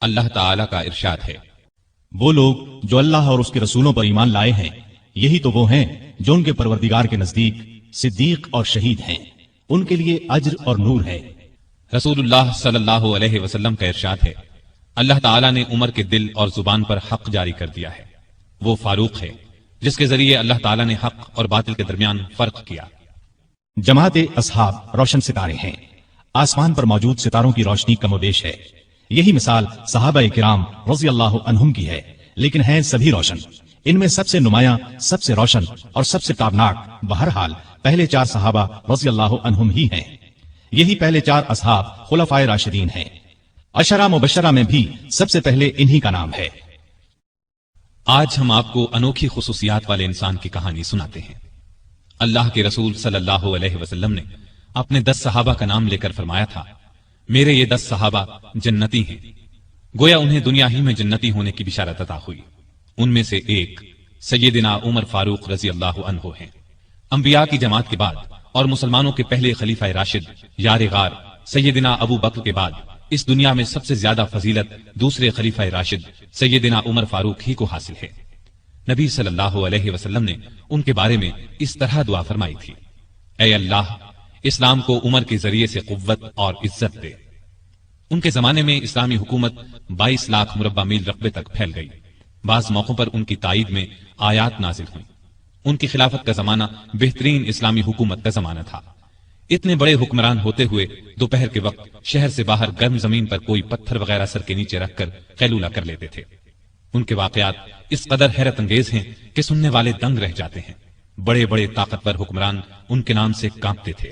اللہ تعالیٰ کا ارشاد ہے، وہ لوگ جو اللہ اور اس کے رسولوں پر ایمان لائے ہیں، یہی تو وہ ہیں جو ان کے پروردگار کے نزدیک صدیق اور شہید ہیں، ان کے لیے اجر اور نور ہے۔ رسول اللہ صلی اللہ علیہ وسلم کا ارشاد ہے، اللہ تعالیٰ نے عمر کے دل اور زبان پر حق جاری کر دیا ہے۔ وہ فاروق ہے جس کے ذریعے اللہ تعالیٰ نے حق اور باطل کے درمیان فرق کیا۔ جماعت اصحاب روشن ستارے ہیں، آسمان پر موجود ستاروں کی روشنی کم و بیش ہے۔ یہی مثال صحابہ کرام رضی اللہ عنہم کی ہے، لیکن ہیں سبھی روشن۔ ان میں سب سے نمایاں، سب سے روشن اور سب سے تابناک بہرحال پہلے 4 صحابہ رضی اللہ عنہم ہی ہیں۔ یہی پہلے 4 اصحاب خلفائے راشدین ہیں۔ عشرہ مبشرہ میں بھی سب سے پہلے انہی کا نام ہے۔ آج ہم آپ کو انوکھی خصوصیات والے انسان کی کہانی سناتے ہیں۔ اللہ کے رسول صلی اللہ علیہ وسلم نے اپنے 10 صحابہ کا نام لے کر فرمایا تھا، میرے یہ 10 صحابہ جنتی ہیں۔ گویا انہیں دنیا ہی میں جنتی ہونے کی بشارت عطا ہوئی۔ ان میں سے ایک سیدنا عمر فاروق رضی اللہ عنہ ہیں۔ انبیاء کی جماعت کے بعد اور مسلمانوں کے پہلے خلیفہ راشد یار غار سیدنا ابو بکر کے بعد اس دنیا میں سب سے زیادہ فضیلت دوسرے خلیفہ راشد سیدنا عمر فاروق ہی کو حاصل ہے۔ نبی صلی اللہ علیہ وسلم نے ان کے بارے میں اس طرح دعا فرمائی تھی، اے اللہ، اسلام کو عمر کے ذریعے سے قوت اور عزت دے۔ ان کے زمانے میں اسلامی حکومت 22 لاکھ مربع میل رقبے تک پھیل گئی۔ بعض موقعوں پر ان کی تائید میں آیات نازل ہوئیں۔ ان کی خلافت کا زمانہ بہترین اسلامی حکومت کا زمانہ تھا۔ اتنے بڑے حکمران ہوتے ہوئے دوپہر کے وقت شہر سے باہر گرم زمین پر کوئی پتھر وغیرہ سر کے نیچے رکھ کر قیلولہ کر لیتے تھے۔ ان کے واقعات اس قدر حیرت انگیز ہیں کہ سننے والے دنگ رہ جاتے ہیں۔ بڑے بڑے طاقتور حکمران ان کے نام سے کانپتے تھے،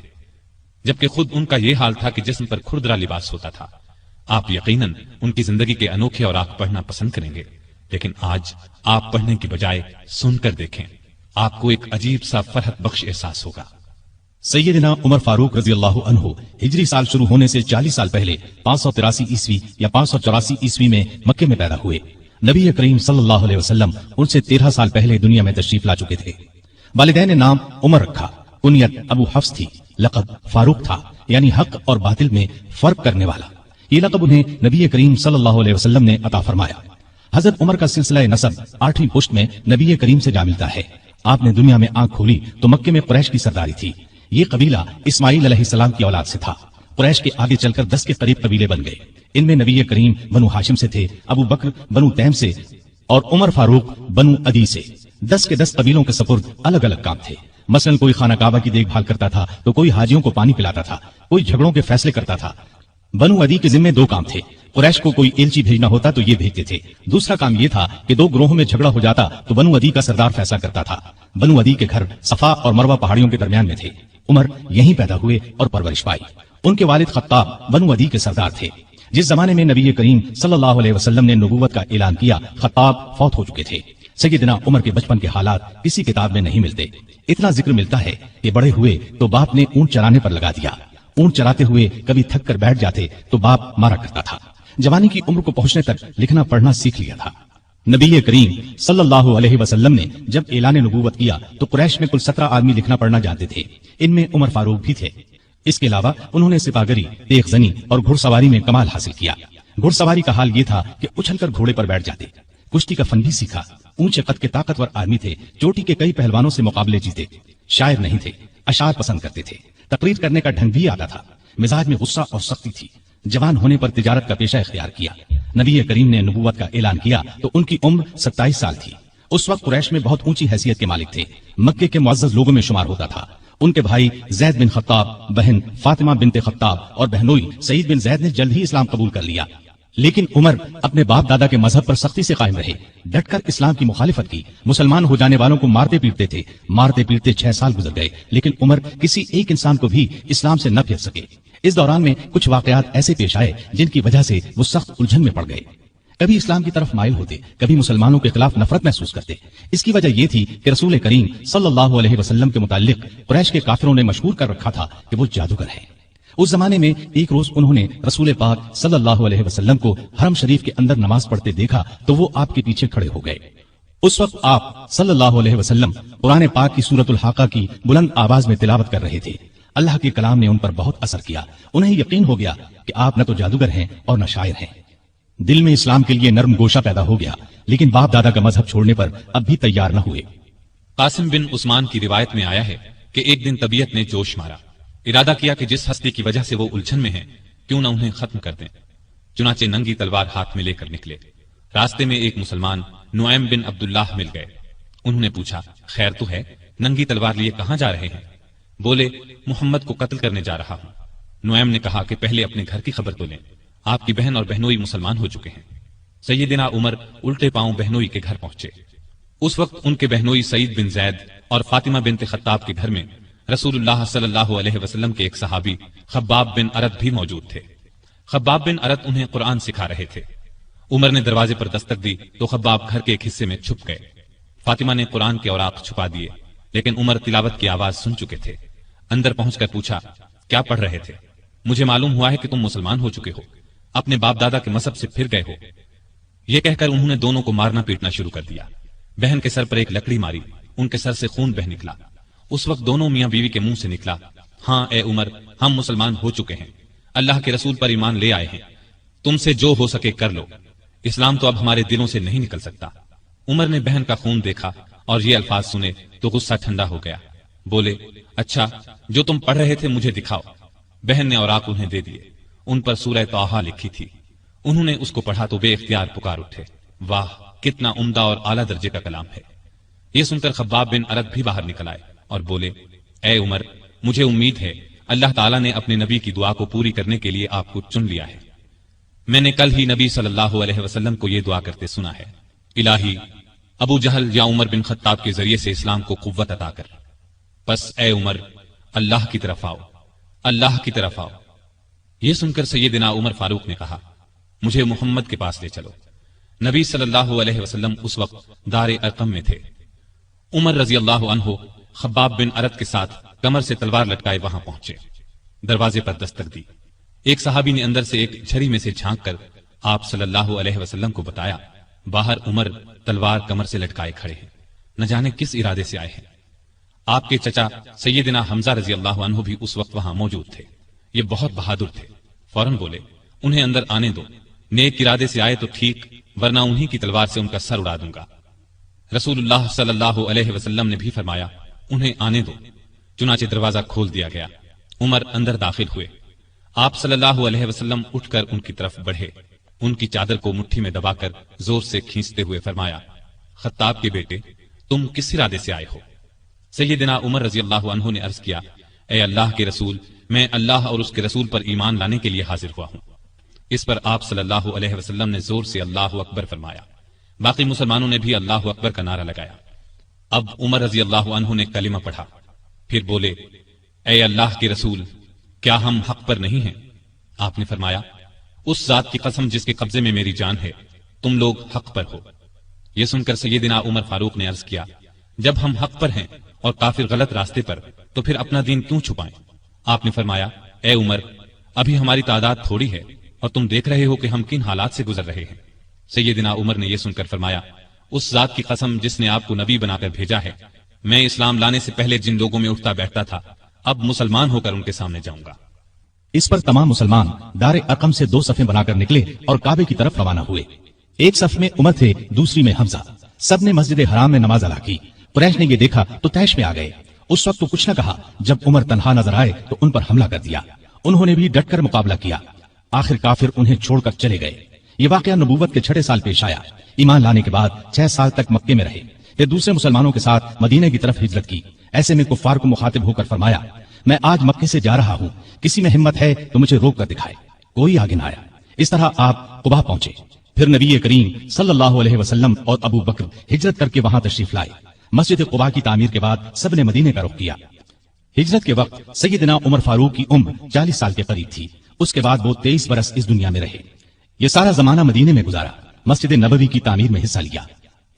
جبکہ خود ان کا یہ حال تھا کہ جسم پر کھردرا لباس ہوتا تھا۔ آپ یقیناً ان کی زندگی کے انوکھے اور آپ پڑھنا پسند کریں گے، لیکن آج آپ پڑھنے کی بجائے سن کر دیکھیں، آپ کو ایک عجیب سا فرحت بخش احساس ہوگا۔ سیدنا عمر فاروق رضی اللہ عنہ ہجری سال شروع ہونے سے 40 سال پہلے 583 عیسوی یا 584 عیسوی میں مکے میں پیدا ہوئے۔ نبی کریم صلی اللہ علیہ وسلم ان سے 13 سال پہلے دنیا میں تشریف لا چکے تھے۔ والدین نے نام عمر رکھا، کنیت ابو حفص تھی، لقب فاروق تھا، یعنی حق اور باطل میں فرق کرنے والا۔ یہ لقب انہیں نبی کریم صلی اللہ علیہ وسلم نے عطا فرمایا۔ حضرت عمر کا سلسلہ نسب 8ویں پشت میں نبی کریم سے جا ملتا ہے۔ آپ نے دنیا میں آنکھ کھولی تو مکے میں قریش کی سرداری تھی۔ یہ قبیلہ اسماعیل علیہ السلام کی اولاد سے تھا۔ قریش کے آگے چل کر 10 کے قریب قبیلے بن گئے۔ ان میں نبی کریم بنو ہاشم سے تھے، ابو بکر بنو تیم سے اور عمر فاروق بنو عدی سے۔ 10 کے 10 قبیلوں کے سپرد الگ الگ کام تھے۔ مثلا کوئی خانہ کعبہ کی دیکھ بھال کرتا تھا تو کوئی حاجیوں کو پانی پلاتا تھا، کوئی جھگڑوں کے فیصلے کرتا تھا۔ بنو عدی کے ذمے 2 کام تھے۔ قریش کو کوئی ایلچی بھیجنا ہوتا تو یہ بھیجتے تھے۔ دوسرا کام یہ تھا کہ 2 گروہوں میں جھگڑا ہو جاتا تو بنو عدی کا سردار فیصلہ کرتا تھا۔ بنو عدی کے گھر صفا اور مروہ پہاڑیوں کے درمیان میں تھے۔ عمر یہیں پیدا ہوئے اور پرورش پائی۔ ان کے والد خطاب بنو عدی کے سردار تھے۔ جس زمانے میں نبی کریم صلی اللہ علیہ وسلم نے نبوت کا اعلان کیا، خطاب فوت ہو چکے تھے۔ سیدنا عمر کے بچپن کے حالات کسی کتاب میں نہیں ملتے۔ اتنا ذکر ملتا ہے کہ بڑے ہوئے تو باپ نے اونٹ چرانے پر لگا دیا۔ اونٹ چراتے ہوئے کبھی تھک کر بیٹھ جاتے تو باپ مارا کرتا تھا۔ جوانی کی عمر کو پہنچنے تک لکھنا پڑھنا سیکھ لیا تھا۔ نبی کریم صلی اللہ علیہ وسلم نے جب اعلان نبوت کیا تو قریش میں کل 17 آدمی لکھنا پڑھنا جانتے تھے۔ ان میں عمر فاروق بھی تھے۔ اس کے علاوہ انہوں نے سپاہگری، تیغ زنی اور گھڑ سواری میں کمال حاصل کیا۔ گھڑ سواری کا حال یہ تھا کہ اچھل کر گھوڑے پر بیٹھ جاتے۔ کشتی کا فن بھی سیکھا۔ اونچے قد کے طاقتور آدمی تھے، چوٹی کے کئی پہلوانوں سے مقابلے جیتے۔ شاعر نہیں تھے، اشعار پسند کرتے تھے۔ تقریر کرنے کا ڈھنگ بھی آتا تھا۔ مزاج میں غصہ اور سختی تھی۔ جوان ہونے پر تجارت کا پیشہ اختیار کیا۔ نبی کریم نے نبوت کا اعلان کیا تو ان کی عمر 27 سال تھی۔ اس وقت قریش میں بہت اونچی حیثیت کے مالک تھے، مکے کے معزز لوگوں میں شمار ہوتا تھا۔ ان کے بھائی زید بن خطاب، بہن فاطمہ بنت خطاب اور بہنوئی سعید بن زید نے جلد ہی اسلام قبول کر لیا۔ لیکن عمر اپنے باپ دادا کے مذہب پر سختی سے قائم رہے، ڈٹ کر اسلام کی مخالفت کی۔ مسلمان ہو جانے والوں کو مارتے پیٹتے تھے۔ مارتے پیٹتے 6 سال گزر گئے، لیکن عمر کسی ایک انسان کو بھی اسلام سے نہ پھیر سکے۔ اس دوران میں کچھ واقعات ایسے پیش آئے جن کی وجہ سے وہ سخت الجھن میں پڑ گئے۔ کبھی اسلام کی طرف مائل ہوتے، کبھی مسلمانوں کے خلاف نفرت محسوس کرتے۔ اس کی وجہ یہ تھی کہ رسول کریم صلی اللہ علیہ وسلم کے متعلق قریش کے کافروں نے مشہور کر رکھا تھا کہ وہ جادوگر ہیں۔ اس زمانے میں ایک روز انہوں نے رسول پاک صلی اللہ علیہ وسلم کو حرم شریف کے اندر نماز پڑھتے دیکھا تو وہ آپ کے پیچھے کھڑے ہو گئے۔ اس وقت آپ صلی اللہ علیہ وسلم قرآن پاک کی سورۃ الحاقہ کی بلند آواز میں تلاوت کر رہے تھے۔ اللہ کے کلام نے ان پر بہت اثر کیا۔ انہیں یقین ہو گیا کہ آپ نہ تو جادوگر ہیں اور نہ شاعر ہیں۔ دل میں اسلام کے لیے نرم گوشہ پیدا ہو گیا، لیکن باپ دادا کا مذہب چھوڑنے پر اب بھی تیار نہ ہوئے۔ قاسم بن عثمان کی روایت میں آیا ہے کہ ایک دن طبیعت نے جوش مارا، ارادہ کیا کہ جس ہستی کی وجہ سے وہ الجھن میں ہیں کیوں نہ انہیں ختم کر دیں۔ چنانچہ ننگی تلوار ہاتھ میں لے کر نکلے۔ راستے میں ایک مسلمان نعیم بن عبداللہ مل گئے۔ انہوں نے پوچھا، خیر تو ہے، ننگی تلوار لیے کہاں جا رہے ہیں؟ بولے، محمد کو قتل کرنے جا رہا ہوں۔ نعیم نے کہا کہ پہلے اپنے گھر کی خبر تو لیں، آپ کی بہن اور بہنوئی مسلمان ہو چکے ہیں۔ سیدنا عمر الٹے پاؤں بہنوئی کے گھر پہنچے۔ اس وقت ان کے بہنوئی سعید بن زید اور فاطمہ بنت خطاب کے گھر میں رسول اللہ صلی اللہ علیہ وسلم کے ایک صحابی خباب بن ارد بھی موجود تھے۔ خباب بن ارد انہیں قرآن سکھا رہے تھے۔ عمر نے دروازے پر دستک دی تو خباب گھر کے ایک حصے میں چھپ گئے۔ فاطمہ نے قرآن کے اوراق چھپا دیے، لیکن عمر تلاوت کی آواز سن چکے تھے۔ اندر پہنچ کر پوچھا، کیا پڑھ رہے تھے؟ مجھے معلوم ہوا ہے کہ تم مسلمان ہو چکے ہو، اپنے باپ دادا کے مذہب سے پھر گئے ہو۔ یہ کہہ کر انہوں نے دونوں کو مارنا پیٹنا شروع کر دیا۔ بہن کے سر پر ایک لکڑی ماری، ان کے سر سے خون بہ نکلا۔ اس وقت دونوں میاں بیوی کے منہ سے نکلا، ہاں اے عمر، ہم مسلمان ہو چکے ہیں، اللہ کے رسول پر ایمان لے آئے ہیں، تم سے جو ہو سکے کر لو، اسلام تو اب ہمارے دلوں سے نہیں نکل سکتا۔ عمر نے بہن کا خون دیکھا اور یہ الفاظ سنے تو غصہ ٹھنڈا ہو گیا۔ بولے، اچھا جو تم پڑھ رہے تھے مجھے دکھاؤ۔ بہن نے اوراق انہیں دے دیے، ان پر سورہ طٰہٰ لکھی تھی۔ انہوں نے اس کو پڑھا تو بے اختیار پکار اٹھے، واہ کتنا عمدہ اور اعلیٰ درجے کا کلام ہے۔ یہ سن کر خباب بن ارد بھی باہر نکل آئے اور بولے، اے عمر، مجھے امید ہے اللہ تعالیٰ نے اپنے نبی کی دعا کو پوری کرنے کے لیے آپ کو چن لیا ہے۔ میں نے کل ہی نبی صلی اللہ علیہ وسلم کو یہ دعا کرتے سنا ہے، الہی ابو جہل یا عمر بن خطاب کے ذریعے سے اسلام کو قوت عطا کر۔ پس اے عمر، اللہ کی طرف آؤ، اللہ کی طرف آؤ۔ یہ سن کر سیدنا عمر فاروق نے کہا، مجھے محمد کے پاس لے چلو۔ نبی صلی اللہ علیہ وسلم اس وقت دار ارقم میں تھے۔ عمر رضی اللہ عنہ خباب بن ارد کے ساتھ کمر سے تلوار لٹکائے وہاں پہنچے۔ دروازے پر دستک دی۔ ایک صحابی نے اندر سے ایک جھری میں سے جھانک کر آپ صلی اللہ علیہ وسلم کو بتایا، باہر عمر تلوار کمر سے لٹکائے کھڑے ہیں، نہ جانے کس ارادے سے آئے ہیں۔ آپ کے چچا سیدنا حمزہ رضی اللہ عنہ بھی اس وقت وہاں موجود تھے۔ یہ بہت بہادر تھے، فوراً بولے، انہیں اندر آنے دو، نیک ارادے سے آئے تو ٹھیک، ورنہ انہی کی تلوار سے ان کا سر اڑا دوں گا۔ رسول اللہ صلی اللہ علیہ وسلم نے بھی فرمایا، انہیں آنے دو۔ چنانچہ دروازہ کھول دیا گیا۔ عمر اندر داخل ہوئے۔ آپ صلی اللہ علیہ وسلم اٹھ کر ان کی طرف بڑھے، ان کی چادر کو مٹھی میں دبا کر زور سے کھینچتے ہوئے فرمایا، خطاب کے بیٹے، تم کس ارادے سے آئے ہو؟ سیدنا عمر رضی اللہ عنہ نے عرض کیا، اے اللہ کے رسول، میں اللہ اور اس کے رسول پر ایمان لانے کے لیے حاضر ہوا ہوں۔ اس پر آپ صلی اللہ علیہ وسلم نے زور سے اللہ اکبر فرمایا۔ باقی مسلمانوں نے بھی اللہ اکبر کا نعرہ لگایا۔ اب عمر رضی اللہ عنہ نے کلمہ پڑھا، پھر بولے، اے اللہ کے رسول، کیا ہم حق پر نہیں ہیں؟ آپ نے فرمایا، اس ذات کی قسم جس کے قبضے میں میری جان ہے، تم لوگ حق پر ہو۔ یہ سن کر سیدنا عمر فاروق نے عرض کیا، جب ہم حق پر ہیں اور کافر غلط راستے پر، تو پھر اپنا دین کیوں چھپائیں؟ آپ نے فرمایا، اے عمر، ابھی ہماری تعداد تھوڑی ہے اور تم دیکھ رہے ہو کہ ہم کن حالات سے گزر رہے ہیں۔ سیدنا عمر نے یہ سن کر فرمایا، اس ذات کی قسم جس نے آپ کو نبی بنا کر بھیجا ہے، میں اسلام لانے سے پہلے جن لوگوں میں اٹھتا بیٹھتا تھا، اب مسلمان ہو کر ان کے سامنے جاؤں گا۔ اس پر تمام مسلمان دار ارقم سے 2 صفیں بنا کر نکلے اور کعبے کی طرف روانہ ہوئے۔ ایک صف میں عمر تھے، دوسری میں حمزہ۔ سب نے مسجد حرام میں نماز ادا کی۔ قریش نے یہ دیکھا تو طیش میں آ گئے۔ اس وقت تو کچھ نہ کہا، جب عمر تنہا نظر آئے تو ان پر حملہ کر دیا۔ انہوں نے بھی ڈٹ کر مقابلہ کیا۔ آخر کافر انہیں چھوڑ کر چلے گئے۔ یہ واقعہ نبوت کے 6 سال پیش آیا۔ ایمان لانے کے بعد 6 سال تک مکے میں رہے، پھر دوسرے مسلمانوں کے ساتھ مدینے کی طرف ہجرت کی۔ ایسے میں کفار کو مخاطب ہو کر فرمایا، میں آج مکے سے جا رہا ہوں، کسی میں ہمت ہے تو مجھے روک کر دکھائے۔ کوئی آگے نہ آیا۔ اس طرح آپ قباء پہنچے۔ پھر نبی کریم صلی اللہ علیہ وسلم اور ابو بکر ہجرت کر کے وہاں تشریف لائے۔ مسجد قباء کی تعمیر کے بعد سب نے مدینے کا رخ کیا۔ ہجرت کے وقت سیدنا عمر فاروق کی عمر 40 سال کے قریب تھی۔ اس کے بعد وہ 23 برس اس دنیا میں رہے۔ یہ سارا زمانہ مدینے میں گزارا، مسجد نبوی کی تعمیر میں حصہ لیا۔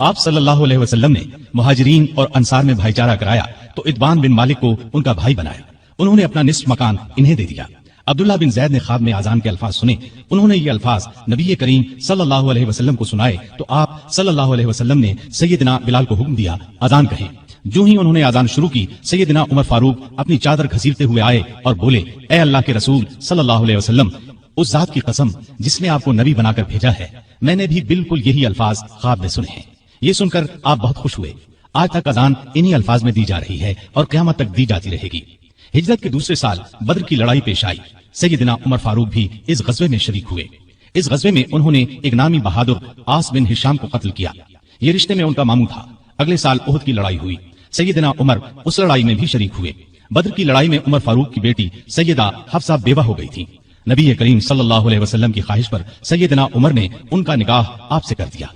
آپ صلی اللہ علیہ وسلم نے مہاجرین اور انصار میں بھائی چارہ کرایا تو ادبان بن مالک کو ان کا بھائی بنایا۔ انہوں نے اپنا نصف مکان انہیں دے دیا۔ عبداللہ بن زید نے خواب میں اذان کے الفاظ سنے۔ انہوں نے یہ الفاظ نبی کریم صلی اللہ علیہ وسلم کو سنائے تو آپ صلی اللہ علیہ وسلم نے سیدنا بلال کو حکم دیا، اذان کہیں۔ جو ہی انہوں نے اذان شروع کی، سیدنا عمر فاروق اپنی چادر گھسیٹتے ہوئے آئے اور بولے، اے اللہ کے رسول صلی اللہ علیہ وسلم، اس ذات کی قسم جس نے آپ کو نبی بنا کر بھیجا ہے، میں نے بھی بالکل یہی الفاظ خواب میں سنے ہیں۔ یہ سن کر آپ بہت خوش ہوئے۔ آج تک اذان انہی الفاظ میں دی جا رہی ہے اور قیامت تک دی جاتی رہے گی۔ ہجرت کے دوسرے سال بدر کی لڑائی پیش آئی۔ سیدنا عمر فاروق بھی اس غزوے میں شریک ہوئے۔ اس غزوے میں انہوں نے ایک نامی بہادر عاص بن ہشام کو قتل کیا۔ یہ رشتے میں ان کا ماموں تھا۔ اگلے سال احد کی لڑائی ہوئی۔ سیدنا عمر اس لڑائی میں بھی شریک ہوئے۔ بدر کی لڑائی میں عمر فاروق کی بیٹی سیدہ حفصہ بیوہ ہو گئی تھی۔ نبی کریم صلی اللہ علیہ وسلم کی خواہش پر سیدنا عمر نے ان کا نکاح آپ سے کر دیا۔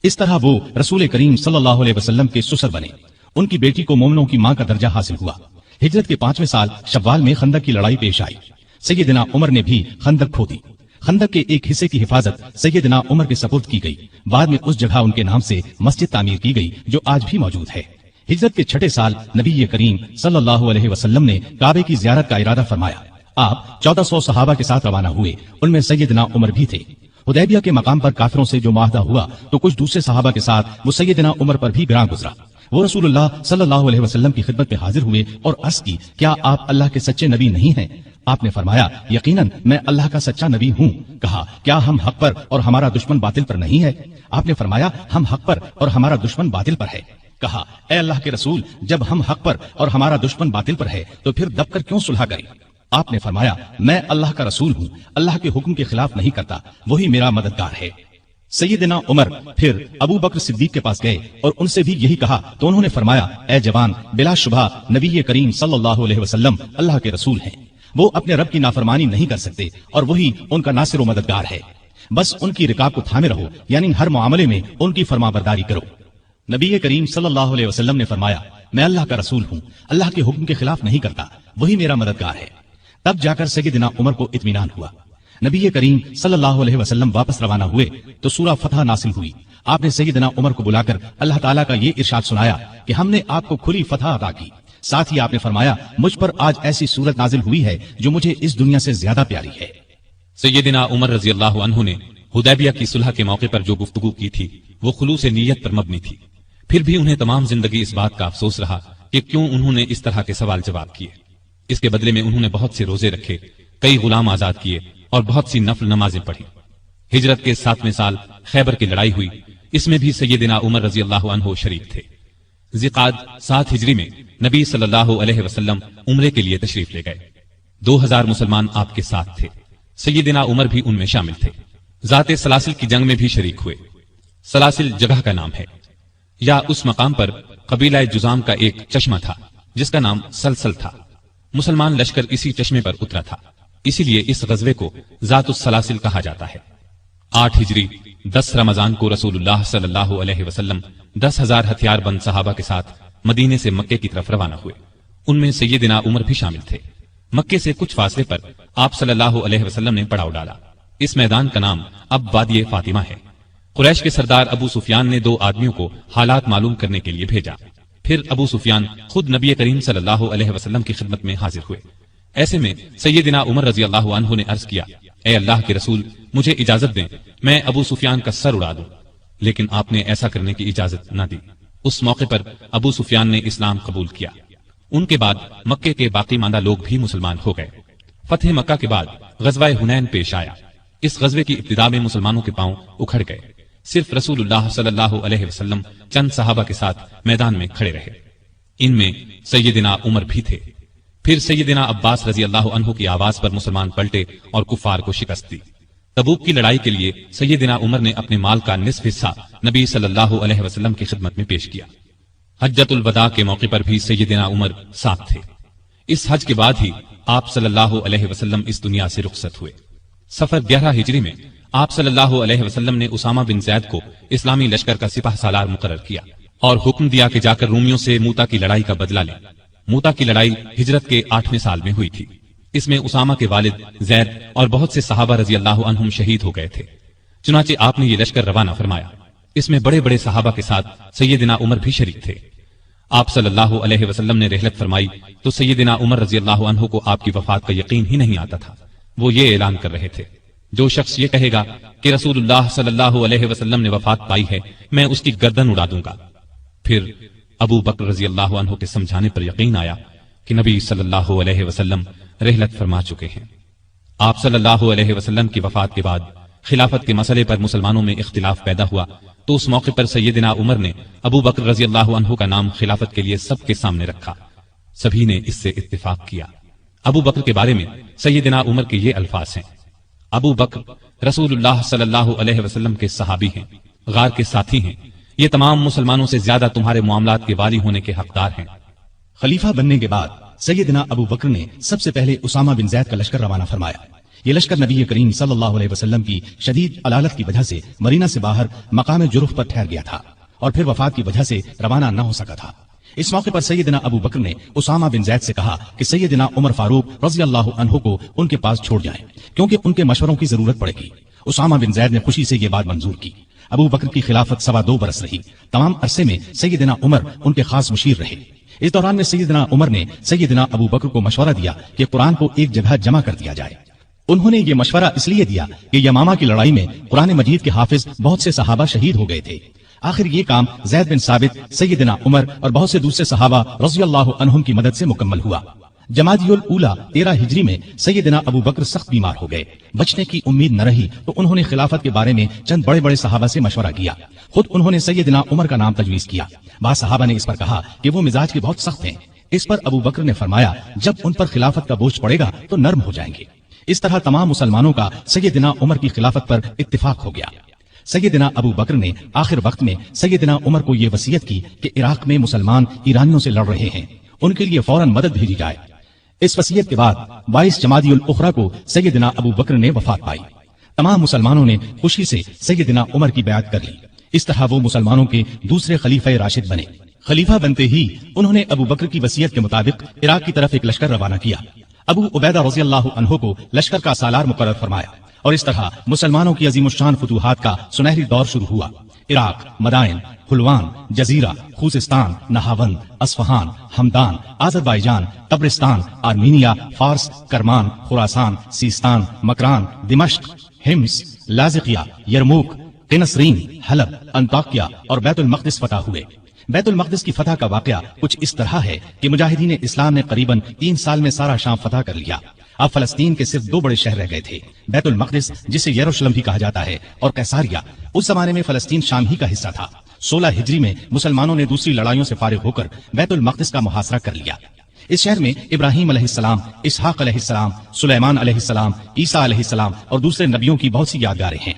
اس طرح وہ رسول کریم صلی اللہ علیہ وسلم کے سسر بنے۔ ان کی بیٹی کو مومنوں کی ماں کا درجہ حاصل ہوا۔ ہجرت کے 5ویں سال شوال میں خندق کی لڑائی پیش آئی۔ سیدنا عمر نے بھی خندق کھودی۔ خندق کے ایک حصے کی حفاظت سیدنا عمر کے سپرد کی گئی۔ بعد میں اس جگہ ان کے نام سے مسجد تعمیر کی گئی جو آج بھی موجود ہے۔ ہجرت کے 6 سال نبی کریم صلی اللہ علیہ وسلم نے کعبے کی زیارت کا ارادہ فرمایا۔ آپ 1400 صحابہ کے ساتھ روانہ ہوئے۔ ان میں سیدنا عمر بھی تھے۔ حدیبیہ کے مقام پر کافروں سے جو معاہدہ ہوا تو کچھ دوسرے صحابہ کے ساتھ وہ سیدنا عمر پر بھی گراں گزرا۔ وہ رسول اللہ صلی اللہ علیہ وسلم کی خدمت میں حاضر ہوئے اور عرض کی، کیا آپ اللہ کے سچے نبی نہیں ہیں؟ آپ نے فرمایا، یقیناً میں اللہ کا سچا نبی ہوں۔ کہا، کیا ہم حق پر اور ہمارا دشمن باطل پر نہیں ہے؟ آپ نے فرمایا، ہم حق پر اور ہمارا دشمن باطل پر ہے۔ کہا، اے اللہ کے رسول، جب ہم حق پر اور ہمارا دشمن باطل پر ہے تو پھر دب کر کیوں صلح کریں؟ آپ نے فرمایا، میں اللہ کا رسول ہوں، اللہ کے حکم کے خلاف نہیں کرتا، وہی میرا مددگار ہے۔ سیدنا عمر پھر ابو بکر صدیق کے پاس گئے اور ان سے بھی یہی کہا تو انہوں نے فرمایا، اے جوان، بلا شبہ نبی کریم صلی اللہ علیہ وسلم اللہ کے رسول ہیں۔ وہ اپنے رب کی نافرمانی نہیں کر سکتے اور وہی ان کا ناصر و مددگار ہے۔ بس ان کی رکاب کو تھامے رہو، یعنی ہر معاملے میں ان کی فرما برداری کرو۔ نبی کریم صلی اللہ علیہ وسلم نے فرمایا، میں اللہ کا رسول ہوں، اللہ کے حکم کے خلاف نہیں کرتا، وہی میرا مددگار ہے۔ تب جا کر سیدنا عمر کو اطمینان ہوا۔ نبی کریم صلی اللہ علیہ وسلم واپس روانہ ہوئے تو سورہ فتح نازل ہوئی۔ آپ نے سیدنا عمر کو بلا کر اللہ تعالیٰ کا یہ ارشاد سنایا کہ ہم نے آپ کو کھلی فتح عطا کی۔ ساتھ ہی آپ نے فرمایا، مجھ پر آج ایسی صورت نازل ہوئی ہے جو مجھے اس دنیا سے زیادہ پیاری ہے۔ سیدنا عمر رضی اللہ عنہ نے حدیبیہ کی صلح کے موقع پر جو گفتگو کی تھی وہ خلوص نیت پر مبنی تھی۔ پھر بھی انہیں تمام زندگی اس بات کا افسوس رہا کہ کیوں انہوں نے اس طرح کے سوال جواب کیے۔ اس کے بدلے میں انہوں نے بہت سے روزے رکھے، کئی غلام آزاد کیے اور بہت سی نفل نمازیں پڑھی۔ ہجرت کے 7ویں سال خیبر کی لڑائی ہوئی۔ اس میں بھی سیدنا عمر رضی اللہ عنہ شریک تھے۔ ذیقعد 7 ہجری میں نبی صلی اللہ علیہ وسلم عمرے کے لیے تشریف لے گئے۔ 2000 مسلمان آپ کے ساتھ تھے۔ سیدنا عمر بھی ان میں شامل تھے۔ ذات سلاسل کی جنگ میں بھی شریک ہوئے۔ سلاسل جگہ کا نام ہے، یا اس مقام پر قبیلہ جزام کا ایک چشمہ تھا جس کا نام سلسل تھا۔ مسلمان لشکر اسی چشمے پر اترا تھا، اسی لیے اس غزوے کو ذات السلاسل کہا جاتا ہے۔ 8 ہجری 10 رمضان کو رسول اللہ صلی اللہ علیہ وسلم 10,000 ہتھیار بند صحابہ کے ساتھ مدینے سے مکے کی طرف روانہ ہوئے۔ ان میں سیدنا عمر بھی شامل تھے۔ مکے سے کچھ فاصلے پر آپ صلی اللہ علیہ وسلم نے پڑاؤ ڈالا۔ اس میدان کا نام اب وادی فاطمہ ہے۔ قریش کے سردار ابو سفیان نے 2 آدمیوں کو حالات معلوم کرنے کے لیے بھیجا۔ پھر ابو سفیان خود نبی کریم صلی اللہ علیہ وسلم کی خدمت میں حاضر ہوئے۔ ایسے میں سیدنا عمر رضی اللہ عنہ نے عرض کیا، اے اللہ کے رسول، مجھے اجازت دیں میں ابو سفیان کا سر اڑا دوں۔ لیکن آپ نے ایسا کرنے کی اجازت نہ دی۔ اس موقع پر ابو سفیان نے اسلام قبول کیا۔ ان کے بعد مکے کے باقی ماندہ لوگ بھی مسلمان ہو گئے۔ فتح مکہ کے بعد غزوہ حنین پیش آیا۔ اس غزوے کی ابتدا میں مسلمانوں کے پاؤں اکھڑ گئے۔ صرف رسول اللہ صلی اللہ علیہ وسلم چند صحابہ کے ساتھ میدان میں کھڑے رہے۔ ان میں سیدنا عمر بھی تھے۔ پھر سیدنا عباس رضی اللہ عنہ کی آواز پر مسلمان پلٹے اور کفار کو شکست دی۔ تبوک کی لڑائی کے لیے سیدنا عمر نے اپنے مال کا نصف حصہ نبی صلی اللہ علیہ وسلم کی خدمت میں پیش کیا۔ حجۃ الوداع کے موقع پر بھی سیدنا عمر ساتھ تھے۔ اس حج کے بعد ہی آپ صلی اللہ علیہ وسلم اس دنیا سے رخصت ہوئے۔ سفر 11 ہجری میں آپ صلی اللہ علیہ وسلم نے اسامہ بن زید کو اسلامی لشکر کا سپاہ سالار مقرر کیا اور حکم دیا کہ جا کر رومیوں سے موتا کی لڑائی کا بدلہ لیں۔ موتا کی لڑائی ہجرت کے 8ویں سال میں ہوئی تھی۔ اس میں اسامہ کے والد زید اور بہت سے صحابہ رضی اللہ عنہم شہید ہو گئے تھے۔ چنانچہ آپ نے یہ لشکر روانہ فرمایا۔ اس میں بڑے بڑے صحابہ کے ساتھ سیدنا عمر بھی شریک تھے۔ آپ صلی اللہ علیہ وسلم نے رحلت فرمائی تو سیدنا عمر رضی اللہ عنہ کو آپ کی وفات کا یقین ہی نہیں آتا تھا۔ وہ یہ اعلان کر رہے تھے، جو شخص یہ کہے گا کہ رسول اللہ صلی اللہ علیہ وسلم نے وفات پائی ہے، میں اس کی گردن اڑا دوں گا۔ پھر ابو بکر رضی اللہ عنہ کے سمجھانے پر یقین آیا کہ نبی صلی اللہ علیہ وسلم رحلت فرما چکے ہیں۔ آپ صلی اللہ علیہ وسلم کی وفات کے بعد خلافت کے مسئلے پر مسلمانوں میں اختلاف پیدا ہوا تو اس موقع پر سیدنا عمر نے ابو بکر رضی اللہ عنہ کا نام خلافت کے لیے سب کے سامنے رکھا۔ سبھی نے اس سے اتفاق کیا۔ ابو بکر کے بارے میں سیدنا عمر کے یہ الفاظ ہیں: ابو بکر رسول اللہ صلی اللہ علیہ وسلم کے صحابی ہیں، غار کے ساتھی ہیں، یہ تمام مسلمانوں سے زیادہ تمہارے معاملات کے والی ہونے کے حقدار ہیں۔ خلیفہ بننے کے بعد سیدنا ابو بکر نے سب سے پہلے اسامہ بن زید کا لشکر روانہ فرمایا۔ یہ لشکر نبی کریم صلی اللہ علیہ وسلم کی شدید علالت کی وجہ سے مدینہ سے باہر مقام جرف پر ٹھہر گیا تھا اور پھر وفات کی وجہ سے روانہ نہ ہو سکا تھا۔ اس موقع پر سیدنا ابو بکر نے اسامہ بن زید سے کہا کہ سیدنا عمر فاروق رضی اللہ عنہ کو ان کے پاس چھوڑ جائیں کیونکہ ان کے مشوروں کی ضرورت پڑے گی۔ اسامہ بن زید نے خوشی سے یہ بات منظور کی۔ ابو بکر کی خلافت 2.25 برس رہی۔ تمام عرصے میں سیدنا عمر ان کے خاص مشیر رہے۔ اس دوران میں سیدنا عمر نے سیدنا ابو بکر کو مشورہ دیا کہ قرآن کو ایک جگہ جمع کر دیا جائے۔ انہوں نے یہ مشورہ اس لیے دیا کہ یمامہ کی لڑائی میں قرآن مجید کے حافظ بہت سے صحابہ شہید ہو گئے تھے۔ آخر یہ کام زید بن ثابت، سیدنا عمر اور بہت سے دوسرے صحابہ رضی اللہ عنہم کی مدد سے مکمل ہوا۔ جمادی الاولیٰ 13 ہجری میں سیدنا ابو بکر سخت بیمار ہو گئے۔ بچنے کی امید نہ رہی تو انہوں نے خلافت کے بارے میں چند بڑے بڑے صحابہ سے مشورہ کیا۔ خود انہوں نے سیدنا عمر کا نام تجویز کیا۔ بعض صحابہ نے اس پر کہا کہ وہ مزاج کے بہت سخت ہیں۔ اس پر ابو بکر نے فرمایا جب ان پر خلافت کا بوجھ پڑے گا تو نرم ہو جائیں گے۔ اس طرح تمام مسلمانوں کا سیدنا عمر کی خلافت پر اتفاق ہو گیا۔ سیدنا ابو بکر نے آخر وقت میں سیدنا عمر کو یہ وصیت کی کہ عراق میں مسلمان ایرانیوں سے لڑ رہے ہیں، ان کے لیے فوراً مدد بھیجی جائے۔ اس وصیت کے بعد 22 جمادی الاخری کو سیدنا ابو بکر نے وفات پائی۔ تمام مسلمانوں نے خوشی سے سیدنا عمر کی بیعت کر لی۔ اس طرح وہ مسلمانوں کے دوسرے خلیفہ راشد بنے۔ خلیفہ بنتے ہی انہوں نے ابو بکر کی وصیت کے مطابق عراق کی طرف ایک لشکر روانہ کیا۔ ابو عبیدہ رضی اللہ عنہ کو لشکر کا سالار مقرر فرمایا اور اس طرح مسلمانوں کی عظیم الشان فتوحات کا سنہری دور شروع ہوا۔ عراق، مدائن، حلوان، جزیرہ، خوزستان، نہاون، اصفہان، ہمدان، آذربائیجان، قبرستان، آرمینیا، فارس، کرمان، خراسان، سیستان، مکران، دمشق، حمص، لاذقیہ، یرموک، قنسرین، حلب، انطاکیہ اور بیت المقدس فتح ہوئے۔ بیت المقدس کی فتح کا واقعہ کچھ اس طرح ہے کہ مجاہدین اسلام نے قریباً 3 سال میں سارا شام فتح کر لیا۔ اب فلسطین کے صرف 2 بڑے شہر رہ گئے تھے، بیت المقدس جسے یروشلم بھی کہا جاتا ہے اور قیصاریہ۔ اس زمانے میں فلسطین شام ہی کا حصہ تھا۔ 16 ہجری میں مسلمانوں نے دوسری لڑائیوں سے فارغ ہو کر بیت المقدس کا محاصرہ کر لیا۔ اس شہر میں ابراہیم علیہ السلام، اسحاق علیہ السلام، سلیمان علیہ السلام، عیسیٰ علیہ السلام اور دوسرے نبیوں کی بہت سی یادگاریں ہیں۔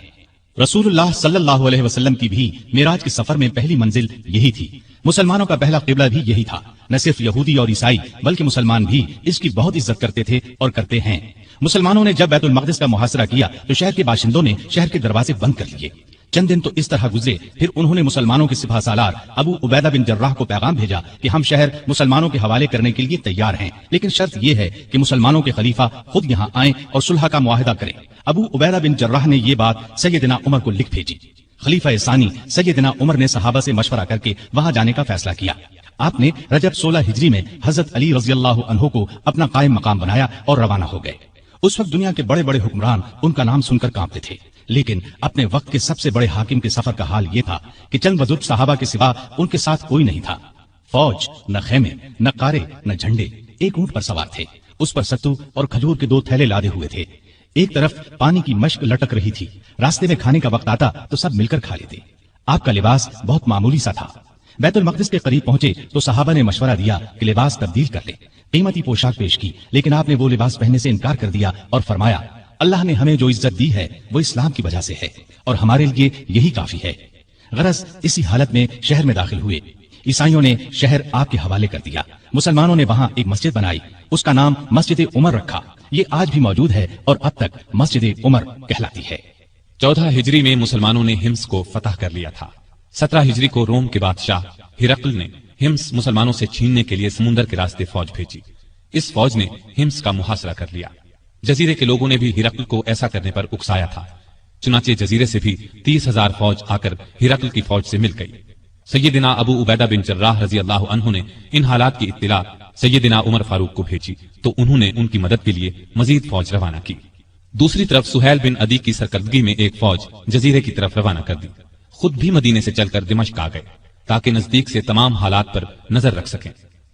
رسول اللہ صلی اللہ علیہ وسلم کی بھی معراج کے سفر میں پہلی منزل یہی تھی۔ مسلمانوں کا پہلا قبلہ بھی یہی تھا۔ نہ صرف یہودی اور عیسائی بلکہ مسلمان بھی اس کی بہت عزت کرتے تھے اور کرتے ہیں۔ مسلمانوں نے جب بیت المقدس کا محاصرہ کیا تو شہر کے باشندوں نے شہر کے دروازے بند کر لیے۔ چند دن تو اس طرح گزرے، پھر انہوں نے مسلمانوں کے سپہ سالار ابو عبیدہ بن جراح کو پیغام بھیجا کہ ہم شہر مسلمانوں کے حوالے کرنے کے لیے تیار ہیں، لیکن شرط یہ ہے کہ مسلمانوں کے خلیفہ خود یہاں آئیں اور صلح کا معاہدہ کریں۔ ابو عبیدہ بن جراح نے یہ بات سیدنا عمر کو لکھ بھیجی۔ خلیفہ ثانی سیدنا عمر نے صحابہ سے مشورہ کر کے وہاں جانے کا فیصلہ کیا۔ آپ نے رجب 16 ہجری میں حضرت علی رضی اللہ عنہ کو اپنا قائم مقام بنایا اور روانہ ہو گئے۔ اس وقت دنیا کے بڑے بڑے حکمران ان کا نام سن کر کانپتے تھے، لیکن اپنے وقت کے سب سے بڑے حاکم کے سفر کا حال یہ تھا کہ چند بزرگ صحابہ کے سوا ان کے ساتھ کوئی نہیں تھا۔ فوج، نہ خیمے، نہ قارے، نہ جھنڈے، ایک اونٹ پر سوار تھے، اس پر ستو اور کھجور کے 2 تھیلے لادے ہوئے تھے۔ ایک طرف پانی کی مشک لٹک رہی تھی، راستے میں کھانے کا وقت آتا تو سب مل کر کھا لیتے۔ آپ کا لباس بہت معمولی سا تھا۔ بیت المقدس کے قریب پہنچے تو صحابہ نے مشورہ دیا کہ لباس تبدیل کر لیں۔ قیمتی پوشاک پیش کی، لیکن آپ نے وہ لباس پہننے سے انکار کر دیا اور فرمایا اللہ نے ہمیں جو عزت دی ہے وہ اسلام کی وجہ سے ہے اور ہمارے لیے یہی کافی ہے۔ غرض اسی حالت میں شہر میں داخل ہوئے۔ عیسائیوں نے شہر آپ کے حوالے کر دیا۔ مسلمانوں نے وہاں ایک مسجد بنائی، اس کا نام مسجد عمر رکھا۔ یہ آج بھی موجود ہے اور اب تک مسجد عمر کہلاتی ہے۔ 14 ہجری میں مسلمانوں نے ہمس کو فتح کر لیا تھا۔ 17 ہجری کو روم کے بادشاہ ہرقل نے ہمس مسلمانوں سے چھیننے کے لیے سمندر کے راستے فوج بھیجی۔ اس فوج نے ہمس کا محاصرہ کر لیا۔ جزیرے کے لوگوں نے بھی ہرقل کو ایسا کرنے پر اکسایا تھا، چنانچہ جزیرے سے بھی 30,000 فوج آ کر ہرقل کی فوج سے مل گئی۔ سیدنا ابو عبیدہ بن جراح رضی اللہ عنہ نے ان حالات کی اطلاع سیدنا عمر فاروق کو بھیجی تو انہوں نے ان کی مدد کے لیے مزید فوج روانہ کی۔ دوسری طرف سہیل بن عدی کی سرکردگی میں ایک فوج جزیرے کی طرف روانہ کر دی۔ خود بھی مدینے سے چل کر دمشق آ گئے تاکہ نزدیک سے تمام حالات پر نظر رکھ سکیں۔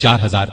4000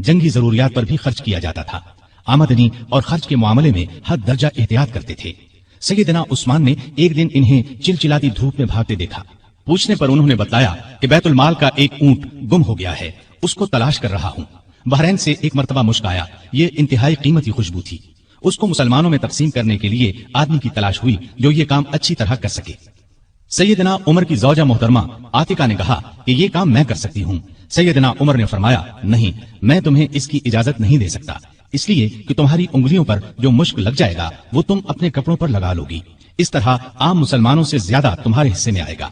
جنگی ضروریات پر بھی خرچ کیا جاتا تھا۔ آمدنی اور خرچ کے معاملے میں حد درجہ احتیاط کرتے تھے۔ سیدنا عثمان نے ایک دن انہیں چلچلاتی دھوپ میں بھاگتے دیکھا۔ پوچھنے پر انہوں نے بتایا کہ بیت المال کا ایک اونٹ گم ہو گیا ہے، اس کو تلاش کر رہا ہوں۔ بحرین سے ایک مرتبہ مشک آیا، یہ انتہائی قیمتی خوشبو تھی۔ اس کو مسلمانوں میں تقسیم کرنے کے لیے آدمی کی تلاش ہوئی جو یہ کام اچھی طرح کر سکے۔ سیدنا عمر کی زوجہ محترمہ عاتقہ نے کہا کہ یہ کام میں کر سکتی ہوں۔ سیدنا عمر نے فرمایا، نہیں، میں تمہیں اس کی اجازت نہیں دے سکتا، اس لیے کہ تمہاری انگلیوں پر جو مشک لگ جائے گا وہ تم اپنے کپڑوں پر لگا لو گی، اس طرح عام مسلمانوں سے زیادہ تمہارے حصے میں آئے گا۔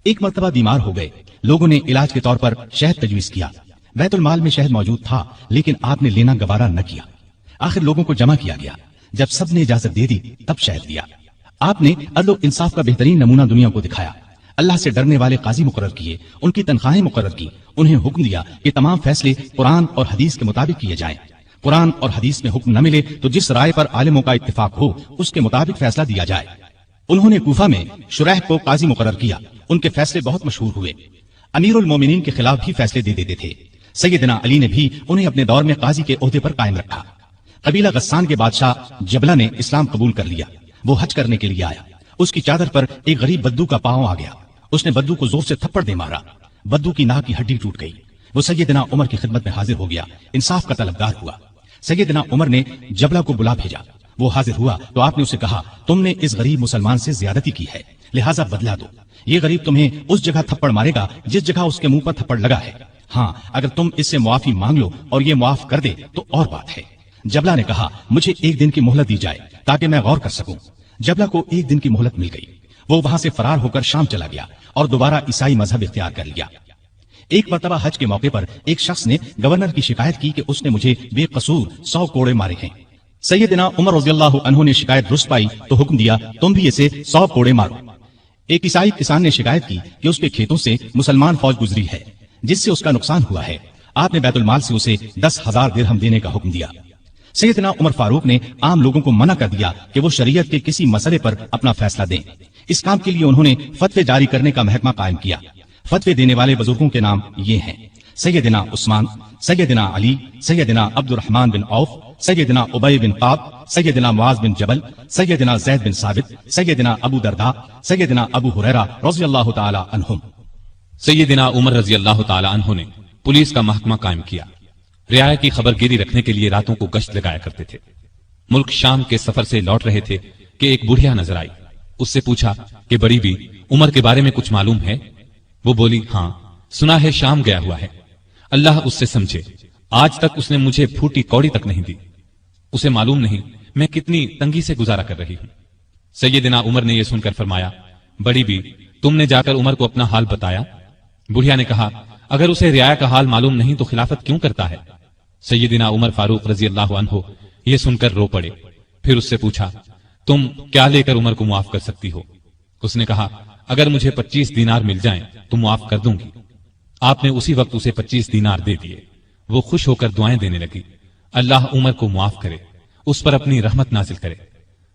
ایک مرتبہ بیمار ہو گئے، لوگوں نے علاج کے طور پر شہد تجویز کیا۔ بیت المال میں شہد موجود تھا لیکن آپ نے لینا گوارا نہ کیا۔ آخر لوگوں کو جمع کیا گیا، جب سب نے اجازت دے دی تب شہد دیا۔ آپ نے عدل و انصاف کا بہترین نمونہ دنیا کو دکھایا۔ اللہ سے ڈرنے والے قاضی مقرر کیے، ان کی تنخواہیں مقرر کی، انہیں حکم دیا کہ تمام فیصلے قرآن اور حدیث کے مطابق کیے جائیں۔ قرآن اور حدیث میں حکم نہ ملے تو جس رائے پر عالموں کا اتفاق ہو اس کے مطابق فیصلہ دیا جائے۔ انہوں نے کوفہ میں شریح کو قاضی مقرر کیا، ان کے فیصلے بہت مشہور ہوئے۔ امیر المومنین کے خلاف بھی فیصلے دے دیتے تھے۔ سیدنا علی نے بھی انہیں اپنے دور میں قاضی کے عہدے پر قائم رکھا۔ قبیلہ غسان کے بادشاہ جبلہ نے اسلام قبول کر لیا۔ وہ حج کرنے کے لیے آیا، اس کی چادر پر ایک غریب بدو کا پاؤں آ گیا۔ اس نے بدو کو زور سے تھپڑ دے مارا، بدو کی ناک کی ہڈی ٹوٹ گئی۔ وہ سیدنا عمر کی خدمت میں حاضر ہو گیا، انصاف کا طلبگار ہوا۔ سیدنا عمر نے جبلہ کو بلا بھیجا، وہ حاضر ہوا تو آپ نے اسے کہا، تم نے اس غریب مسلمان سے زیادتی کی ہے، لہٰذا بدلا دو۔ یہ غریب تمہیں اس جگہ تھپڑ مارے گا جس جگہ اس کے منہ پر تھپڑ لگا ہے۔ ہاں، اگر تم اس سے معافی مانگ لو اور یہ معاف کر دے تو اور بات ہے۔ جبلہ نے کہا، مجھے ایک دن کی مہلت دی جائے تاکہ میں غور کر سکوں۔ جبلہ کو ایک دن کی مہلت مل گئی۔ وہ وہاں سے فرار ہو کر شام چلا گیا اور دوبارہ عیسائی مذہب اختیار کر لیا۔ ایک مرتبہ حج کے موقع پر ایک شخص نے گورنر کی شکایت کی کہ اس نے مجھے بے قصور 100 کوڑے مارے ہیں۔ سیدنا عمر رضی اللہ عنہ نے شکایت درست پائی تو حکم دیا، تم بھی اسے 100 کوڑے مارو۔ ایک عیسائی کسان نے شکایت کی کہ اس کے کھیتوں سے مسلمان فوج گزری ہے جس سے اس کا نقصان ہوا ہے۔ آپ نے بیت المال سے اسے 10,000 درہم دینے کا حکم دیا۔ سیدنا عمر فاروق نے عام لوگوں کو منع کر دیا کہ وہ شریعت کے کسی مسئلے پر اپنا فیصلہ دیں۔ اس کام کے لیے انہوں نے فتوے جاری کرنے کا محکمہ قائم کیا۔ فتوے دینے والے بزرگوں کے نام یہ ہیں: سیدنا عثمان، سیدنا علی، سیدنا عبد الرحمن بن عوف، سیدنا ابی بن قعب، سیدنا معاذ بن جبل، سیدنا زید بن ثابت، سیدنا ابو درداء، سیدنا ابو ہریرہ رضی اللہ تعالی عنہم۔ سیدنا عمر رضی اللہ تعالی عنہ نے پولیس کا محکمہ قائم کیا۔ رعایا کی خبر گیری رکھنے کے لیے راتوں کو گشت لگایا کرتے تھے۔ ملک شام کے سفر سے لوٹ رہے تھے کہ ایک بڑھیا نظر آئی۔ اس سے پوچھا کہ بڑی بھی عمر کے بارے میں کچھ معلوم ہے؟ وہ بولی، ہاں، سنا ہے شام گیا ہوا ہے، اللہ اس سے سمجھے، آج تک اس نے مجھے پھوٹی کوڑی تک نہیں دی، اسے معلوم نہیں میں کتنی تنگی سے گزارا کر رہی ہوں۔ سیدنا عمر نے یہ سن کر فرمایا، بڑی بھی تم نے جا کر عمر کو اپنا حال بتایا؟ بڑھیا نے کہا، اگر اسے رعایا کا حال معلوم نہیں تو خلافت کیوں کرتا ہے؟ سیدنا عمر فاروق رضی اللہ عنہ یہ سن کر رو پڑے۔ پھر اس سے پوچھا، تم کیا لے کر عمر کو معاف کر سکتی ہو؟ اس نے کہا، اگر مجھے 25 دینار مل جائیں تو معاف کر دوں گی۔ آپ نے اسی وقت اسے 25 دینار دے دیے۔ وہ خوش ہو کر دعائیں دینے لگی، اللہ عمر کو معاف کرے، اس پر اپنی رحمت نازل کرے۔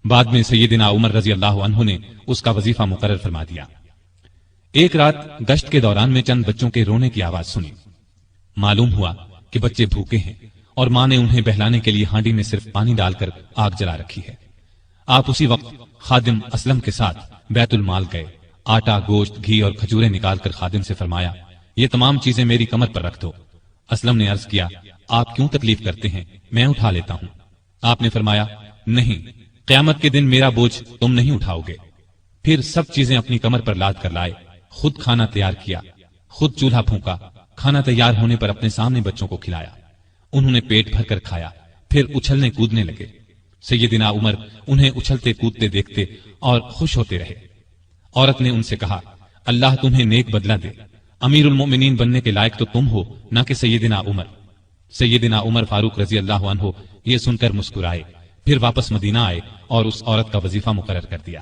بعد میں سیدنا عمر رضی اللہ عنہ نے اس کا وظیفہ مقرر فرما دیا۔ ایک رات گشت کے دوران میں چند بچوں کے رونے کی آواز سنی۔ معلوم ہوا کہ بچے بھوکے ہیں اور ماں نے انہیں بہلانے کے لیے ہانڈی میں صرف پانی ڈال کر آگ جلا رکھی ہے۔ آپ اسی وقت خادم اسلم کے ساتھ بیت المال گئے۔ آٹا، گوشت، گھی اور کھجوریں نکال کر خادم سے فرمایا، یہ تمام چیزیں میری کمر پر رکھ دو۔ اسلم نے عرض کیا، آپ کیوں تکلیف کرتے ہیں، میں اٹھا لیتا ہوں۔ آپ نے فرمایا، نہیں، قیامت کے دن میرا بوجھ تم نہیں اٹھاؤ گے۔ پھر سب چیزیں اپنی کمر پر لاد کر لائے، خود کھانا تیار کیا، خود چولہا پھونکا، کھانا تیار ہونے پر اپنے سامنے بچوں کو کھلایا۔ انہوں نے پیٹ بھر کر کھایا، پھر اچھلنے کودنے لگے۔ سیدنا عمر انہیں اچھلتے کودتے دیکھتے اور خوش ہوتے رہے۔ عورت نے ان سے کہا، اللہ تمہیں نیک بدلہ دے، امیر المومنین بننے کے لائق تو تم ہو، نہ کہ سیدنا عمر۔ سیدنا عمر فاروق رضی اللہ عنہ یہ سن کر مسکرائے، پھر واپس مدینہ آئے اور اس عورت کا وظیفہ مقرر کر دیا۔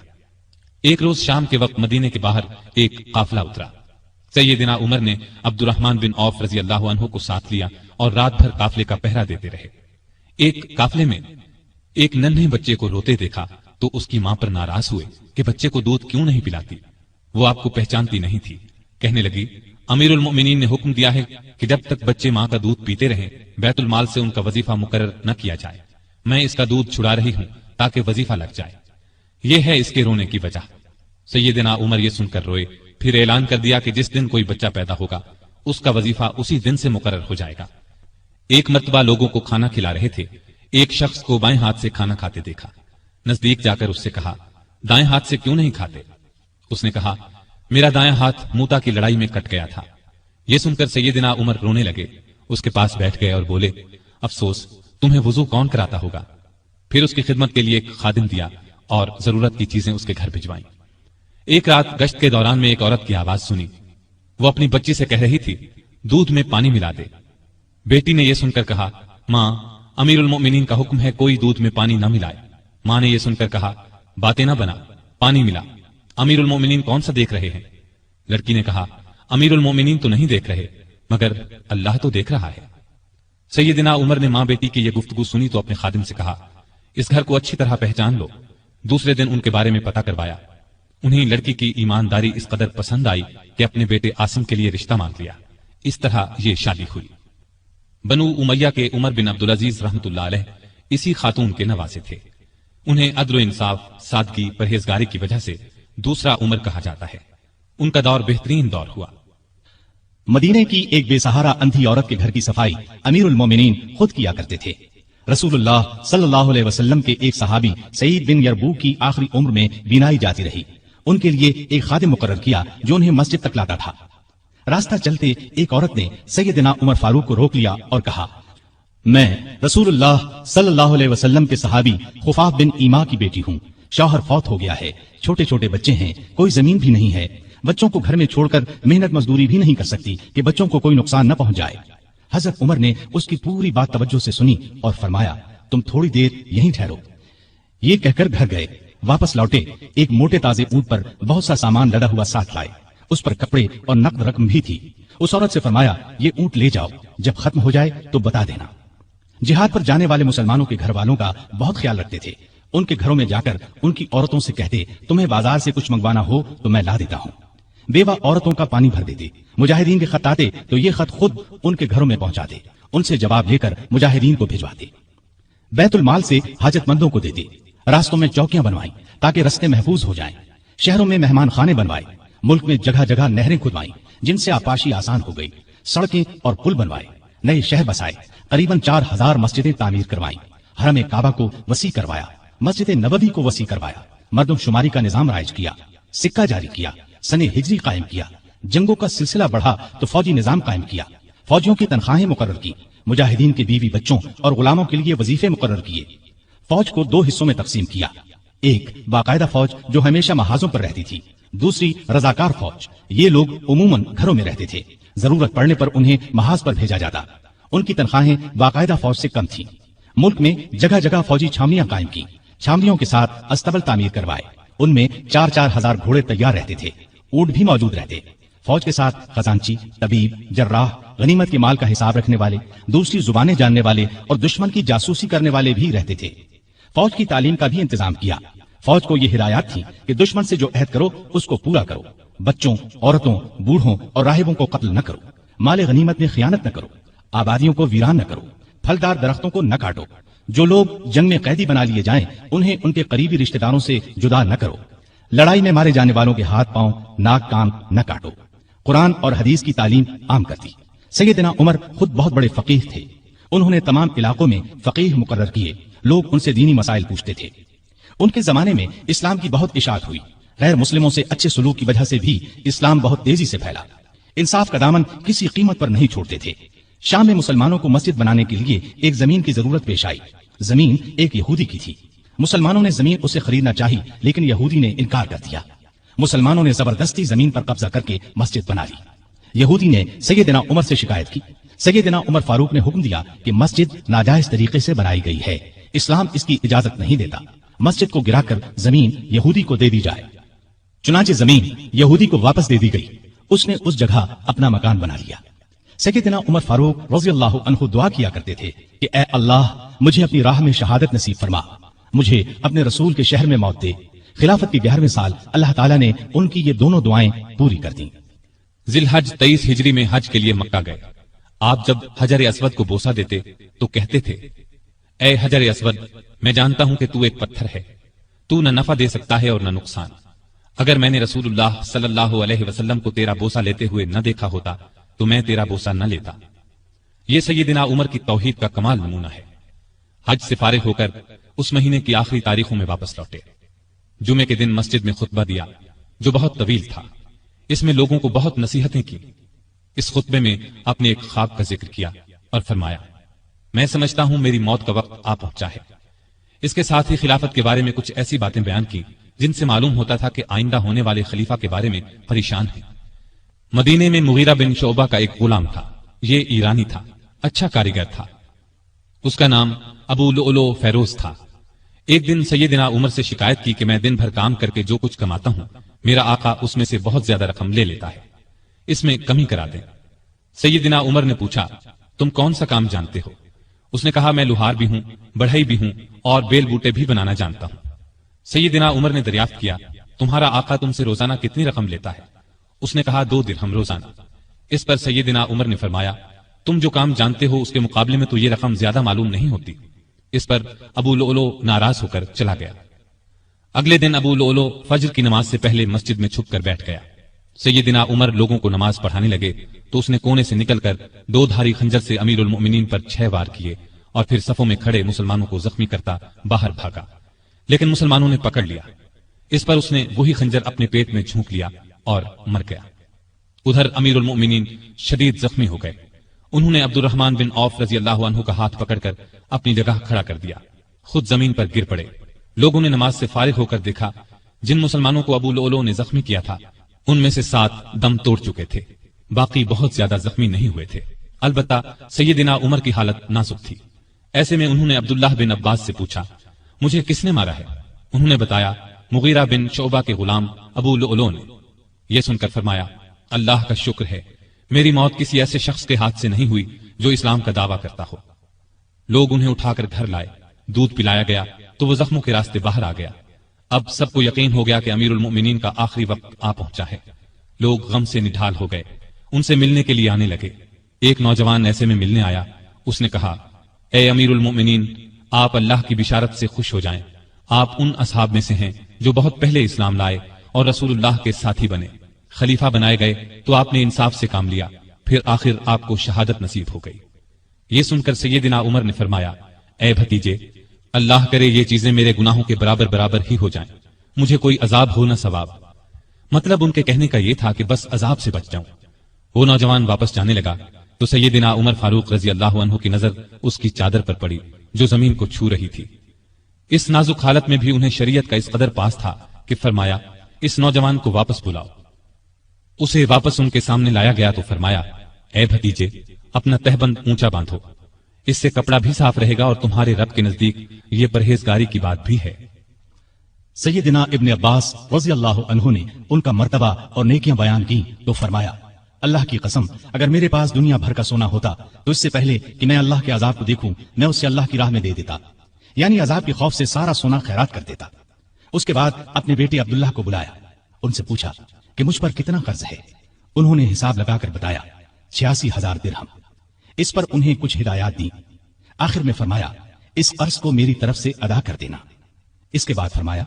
ایک روز شام کے وقت مدینے کے باہر ایک قافلہ اترا۔ سیدنا عمر نے عبد الرحمن بن عوف رضی اللہ عنہ کو ساتھ لیا اور رات بھر قافلے کا پہرا دیتے رہے۔ ایک قافلے میں ایک ننھے بچے کو روتے دیکھا تو اس کی ماں پر ناراض ہوئے کہ بچے کو دودھ کیوں نہیں پلاتی۔ وہ آپ کو پہچانتی نہیں تھی، کہنے لگی، امیر المؤمنین نے حکم دیا ہے کہ جب تک بچے ماں کا دودھ پیتے رہیں بیت المال سے ان کا وظیفہ مقرر نہ کیا جائے. میں اس کا دودھ چھڑا رہی ہوں تاکہ وظیفہ لگ جائے. یہ ہے اس کے رونے کی وجہ. سیدنا عمر یہ سن کر روئے، پھر اعلان کر دیا کہ جس دن کوئی بچہ پیدا ہوگا اس کا وظیفہ اسی دن سے مقرر ہو جائے گا. ایک مرتبہ لوگوں کو کھانا کھلا رہے تھے. ایک شخص کو بائیں ہاتھ سے کھانا کھاتے دیکھا. نزدیک جا کر اس سے کہا، دائیں ہاتھ سے کیوں نہیں کھاتے؟ اس نے کہا، میرا دائیں ہاتھ موتا کی لڑائی میں کٹ گیا تھا. یہ سن کر سیدنا عمر رونے لگے. اس کے پاس بیٹھ گئے اور بولے، افسوس، تمہیں وضو کون کراتا ہوگا؟ پھر اس کی خدمت کے لیے ایک خادم دیا اور ضرورت کی چیزیں اس کے گھر بھجوائیں. ایک رات گشت کے دوران میں ایک عورت کی آواز سنی. وہ اپنی بچی سے کہہ رہی تھی، دودھ میں پانی ملا دے. بیٹی نے یہ سن کر کہا، ماں، امیر المؤمنین کا حکم ہے کوئی دودھ میں پانی نہ ملائے. ماں نے یہ سن کر کہا، باتیں نہ بنا، پانی ملا. امیر المؤمنین کون سا دیکھ رہے ہیں؟ لڑکی نے کہا، امیر المؤمنین تو نہیں دیکھ رہے، مگر اللہ تو دیکھ رہا ہے. سیدنا عمر نے ماں بیٹی کی یہ گفتگو سنی تو اپنے خادم سے کہا، اس گھر کو اچھی طرح پہچان لو. دوسرے دن ان کے بارے میں پتہ کروایا. انہیں لڑکی کی ایمانداری اس قدر پسند آئی کہ اپنے بیٹے عاصم کے لیے رشتہ مانگ لیا. اس طرح یہ شادی ہوئی. بنو امیہ کے عمر بن عبدالعزیز رحمۃ اللہ علیہ اسی خاتون کے نواسے تھے. انہیں عدل و انصاف، سادگی، پرہیزگاری کی وجہ سے دوسرا عمر کہا جاتا ہے. ان کا دور بہترین دور ہوا. مدینے کی ایک بے سہارا اندھی عورت کے گھر کی صفائی امیر المومنین خود کیا کرتے تھے. رسول اللہ صلی اللہ علیہ وسلم کے ایک صحابی سعید بن یربو کی آخری عمر میں بینائی جاتی رہی. ان کے لیے ایک خادم مقرر کیا جو انہیں مسجد تک لاتا تھا. راستہ چلتے ایک عورت نے سیدنا عمر فاروق کو روک لیا اور کہا، میں رسول اللہ صلی اللہ علیہ وسلم کے صحابی خفاف بن ایما کی بیٹی ہوں. شوہر فوت ہو گیا ہے، چھوٹے چھوٹے بچے ہیں، کوئی زمین بھی نہیں ہے. بچوں کو گھر میں چھوڑ کر محنت مزدوری بھی نہیں کر سکتی کہ بچوں کو کوئی نقصان نہ پہنچ جائے. حضرت عمر نے اس کی پوری بات توجہ سے سنی اور فرمایا، تم تھوڑی دیر یہیں ٹھہرو. یہ کہہ کر گھر گئے. واپس لوٹے ایک موٹے تازے اونٹ پر بہت سا سامان لدا ہوا ساتھ لائے. اس پر کپڑے اور نقد رقم بھی تھی. اس عورت سے فرمایا، یہ اونٹ لے جاؤ، جب ختم ہو جائے تو بتا دینا. جہاد پر جانے والے مسلمانوں کے گھر والوں کا بہت خیال رکھتے تھے. ان کے گھروں میں جا کر ان کی عورتوں سے کہتے، تمہیں بازار سے کچھ منگوانا ہو تو میں لا دیتا ہوں. بیوہ عورتوں کا پانی بھر دیتے. مجاہدین کے خط آتے تو یہ خط خود ان کے گھروں میں پہنچاتے. ان سے جواب لے کر مجاہدین کو بھجواتے. بیت المال سے حاجت مندوں کو دیتے. راستوں میں چوکیاں بنوائیں تاکہ رستے محفوظ ہو جائیں. شہروں میں مہمان خانے بنوائے. ملک میں جگہ جگہ نہریں کھدوائیں جن سے آپاشی آسان ہو گئی. سڑکیں اور پل بنوائے. نئے شہر بسائے. قریباً 4000 مسجدیں تعمیر کروائیں. حرم کعبہ کو وسیع کروایا. مسجد نبوی کو وسیع کروایا. مردم شماری کا نظام رائج کیا. سکہ جاری کیا. سن ہجری قائم کیا. جنگوں کا سلسلہ بڑھا تو فوجی نظام قائم کیا. فوجیوں کی تنخواہیں مقرر کی. مجاہدین کے بیوی بچوں اور غلاموں کے لیے وظیفے مقرر کیے. فوج کو 2 حصوں میں تقسیم کیا. ایک باقاعدہ فوج جو ہمیشہ محاذوں پر رہتی تھی. دوسری رضاکار فوج. یہ لوگ عموماً گھروں میں رہتے تھے. ضرورت پڑنے پر انہیں محاذ پر بھیجا جاتا. ان کی تنخواہیں باقاعدہ فوج سے کم تھیں. ملک میں جگہ جگہ فوجی چھاونیاں قائم کی. چھاونیوں کے ساتھ استبل تعمیر کروائے. ان میں 4-4 ہزار گھوڑے تیار رہتے تھے. اونٹ بھی موجود رہتے. فوج کے ساتھ خزانچی، طبیب، جراح، غنیمت کے مال کا حساب رکھنے والے، دوسری زبانیں جاننے والے اور دشمن کی جاسوسی کرنے والے بھی رہتے تھے. فوج کی تعلیم کا بھی انتظام کیا. فوج کو یہ ہدایات تھی کہ دشمن سے جو عہد کرو اس کو پورا کرو. بچوں، عورتوں، بوڑھوں اور راہبوں کو قتل نہ کرو. مال غنیمت میں خیانت نہ کرو. آبادیوں کو ویران نہ کرو. پھلدار درختوں کو نہ کاٹو. جو لوگ جنگ میں قیدی بنا لیے جائیں انہیں ان کے قریبی رشتہ داروں سے جدا نہ کرو. لڑائی میں مارے جانے والوں کے ہاتھ پاؤں، ناک کان نہ کاٹو. قرآن اور حدیث کی تعلیم عام کرتی. سیدنا عمر خود بہت بڑے فقیہ تھے. انہوں نے تمام علاقوں میں فقیہ مقرر کیے. لوگ ان سے دینی مسائل پوچھتے تھے. ان کے زمانے میں اسلام کی بہت اشاعت ہوئی. غیر مسلموں سے اچھے سلوک کی وجہ سے بھی اسلام بہت تیزی سے پھیلا. انصاف کا دامن کسی قیمت پر نہیں چھوڑتے تھے. شام میں مسلمانوں کو مسجد بنانے کے لیے ایک زمین کی ضرورت پیش آئی. زمین ایک یہودی کی تھی. مسلمانوں نے زمین اسے خریدنا چاہی لیکن یہودی نے انکار کر دیا. مسلمانوں نے زبردستی زمین پر قبضہ کر کے مسجد بنا لی. یہودی نے سیدنا عمر سے شکایت کی. سیدنا عمر فاروق نے حکم دیا کہ مسجد ناجائز طریقے سے بنائی گئی ہے. اسلام اس کی اجازت نہیں دیتا. مسجد کو گرا کر زمین یہودی کو دے دی جائے. چنانچہ زمین یہودی کو واپس دے دی گئی. اس نے اس جگہ اپنا مکان بنا لیا. سیدنا عمر فاروق رضی اللہ عنہ دعا کیا کرتے تھے کہ اے اللہ مجھے اپنی راہ میں شہادت نصیب فرما. مجھے اپنے رسول کے شہر میں موت دے. خلافت کے 11ویں سال اللہ تعالیٰ نے ان کی یہ دونوں دعائیں پوری کر دیں. ذیالحج 23 ہجری میں حج کے لیے مکہ گئے۔ آپ جب حجر اسود کو بوسہ دیتے تو کہتے تھے، اے حجر اسود، میں جانتا ہوں کہ تو ایک پتھر ہے، تو نہ نفع دے سکتا ہے اور نہ نقصان۔ اگر میں نے رسول اللہ صلی اللہ علیہ وسلم کو تیرا بوسہ لیتے ہوئے نہ دیکھا ہوتا تو میں تیرا بوسہ نہ لیتا۔ یہ سیدنا عمر کی توحید کا کمال نمونہ ہے۔ حج سے فارغ ہو کر اس مہینے کی آخری تاریخوں میں واپس لوٹے۔ جمعے کے دن مسجد میں خطبہ دیا جو بہت طویل تھا۔ اس میں لوگوں کو بہت نصیحتیں کی۔ اس خطبے میں اپنے ایک خواب کا ذکر کیا اور فرمایا، میں سمجھتا ہوں میری موت کا وقت آ پہنچا ہے۔ اس کے ساتھ ہی خلافت کے بارے میں کچھ ایسی باتیں بیان کی جن سے معلوم ہوتا تھا کہ آئندہ ہونے والے خلیفہ کے بارے میں پریشان ہے۔ مدینے میں مغیرہ بن شعبہ کا ایک غلام تھا۔ یہ ایرانی تھا، اچھا کاریگر تھا۔ اس کا نام ابو لؤلؤ فیروز تھا۔ ایک دن سیدنا عمر سے شکایت کی کہ میں دن بھر کام کر کے جو کچھ کماتا ہوں میرا آقا اس میں سے بہت زیادہ رقم لے لیتا ہے، اس میں کمی کرا دیں۔ سیدنا عمر نے پوچھا، تم کون سا کام جانتے ہو؟ اس نے کہا، میں لوہار بھی ہوں، بڑھئی بھی ہوں اور بیل بوٹے بھی بنانا جانتا ہوں۔ سیدنا عمر نے دریافت کیا، تمہارا آقا تم سے روزانہ کتنی رقم لیتا ہے؟ اس نے کہا، 2 درہم روزانہ۔ اس پر سیدنا عمر نے فرمایا، تم جو کام جانتے ہو اس کے مقابلے میں تو یہ رقم زیادہ معلوم نہیں ہوتی۔ اس پر ابو لؤلؤ ناراض ہو کر چلا گیا۔ اگلے دن ابو لؤلؤ فجر کی نماز سے پہلے مسجد میں چھپ کر بیٹھ گیا۔ سیدنا عمر لوگوں کو نماز پڑھانے لگے تو اس نے کونے سے نکل کر 2 دھاری خنجر سے امیر المؤمنین پر 6 وار کیے اور پھر صفوں میں کھڑے مسلمانوں کو زخمی کرتا باہر بھاگا، لیکن مسلمانوں نے پکڑ لیا۔ اس پر اس نے وہی خنجر اپنے پیٹ میں جھونک لیا اور مر گیا۔ ادھر امیر المؤمنین شدید زخمی ہو گئے۔ انہوں نے عبد الرحمن بن عوف رضی اللہ عنہ کا ہاتھ پکڑ کر اپنی جگہ کھڑا کر دیا، خود زمین پر گر پڑے۔ لوگوں نے نماز سے فارغ ہو کر دیکھا، جن مسلمانوں کو ابو لؤلؤ نے زخمی کیا تھا ان میں سے 7 دم توڑ چکے تھے، باقی بہت زیادہ زخمی نہیں ہوئے تھے۔ البتہ سیدنا عمر کی حالت نازک تھی۔ ایسے میں انہوں نے عبداللہ بن عباس سے پوچھا، مجھے کس نے مارا ہے؟ انہوں نے بتایا، مغیرہ بن شعبہ کے غلام ابو لؤلؤ نے۔ یہ سن کر فرمایا، اللہ کا شکر ہے، میری موت کسی ایسے شخص کے ہاتھ سے نہیں ہوئی جو اسلام کا دعویٰ کرتا ہو۔ لوگ انہیں اٹھا کر گھر لائے، دودھ پلایا گیا تو وہ زخموں کے راستے باہر آ گیا۔ اب سب کو یقین ہو گیا کہ امیر المؤمنین کا آخری وقت آ پہنچا ہے۔ لوگ غم سے نڈھال ہو گئے، ان سے ملنے کے لیے آنے لگے۔ ایک نوجوان ایسے میں ملنے آیا، اس نے کہا، اے امیر المؤمنین، آپ اللہ کی بشارت سے خوش ہو جائیں، آپ ان اصحاب میں سے ہیں جو بہت پہلے اسلام لائے اور رسول اللہ کے ساتھی بنے، خلیفہ بنائے گئے تو آپ نے انصاف سے کام لیا، پھر آخر آپ کو شہادت نصیب ہو گئی۔ یہ سن کر سیدنا عمر نے فرمایا، اے بھتیجے، اللہ کرے یہ چیزیں میرے گناہوں کے برابر برابر ہی ہو جائیں، مجھے کوئی عذاب ہو نہ ثواب۔ مطلب ان کے کہنے کا یہ تھا کہ بس عذاب سے بچ جاؤں۔ وہ نوجوان واپس جانے لگا تو سیدنا عمر فاروق رضی اللہ عنہ کی نظر اس کی چادر پر پڑی جو زمین کو چھو رہی تھی۔ اس نازک حالت میں بھی انہیں شریعت کا اس قدر پاس تھا کہ فرمایا، اس نوجوان کو واپس بلاؤ۔ اسے واپس ان کے سامنے لایا گیا تو فرمایا، اے بھتیجے، اپنا تہبند اونچا باندھو، اس سے کپڑا بھی صاف رہے گا اور تمہارے رب کے نزدیک یہ پرہیزگاری کی بات بھی ہے۔ سیدنا ابن عباس رضی اللہ عنہ نے ان کا مرتبہ اور نیکیاں بیان کی تو فرمایا، اللہ کی قسم، اگر میرے پاس دنیا بھر کا سونا ہوتا تو اس سے پہلے کہ میں اللہ کے عذاب کو دیکھوں میں اسے اللہ کی راہ میں دے دیتا، یعنی عذاب کے خوف سے سارا سونا خیرات کر دیتا۔ اس کے بعد اپنے بیٹے عبداللہ کو بلایا، ان سے پوچھا کہ مجھ پر کتنا قرض ہے۔ انہوں نے حساب لگا کر بتایا، 86,000 درہم۔ اس پر انہیں کچھ ہدایات دی۔ آخر میں فرمایا، اس قرض کو میری طرف سے ادا کر دینا۔ اس کے بعد فرمایا،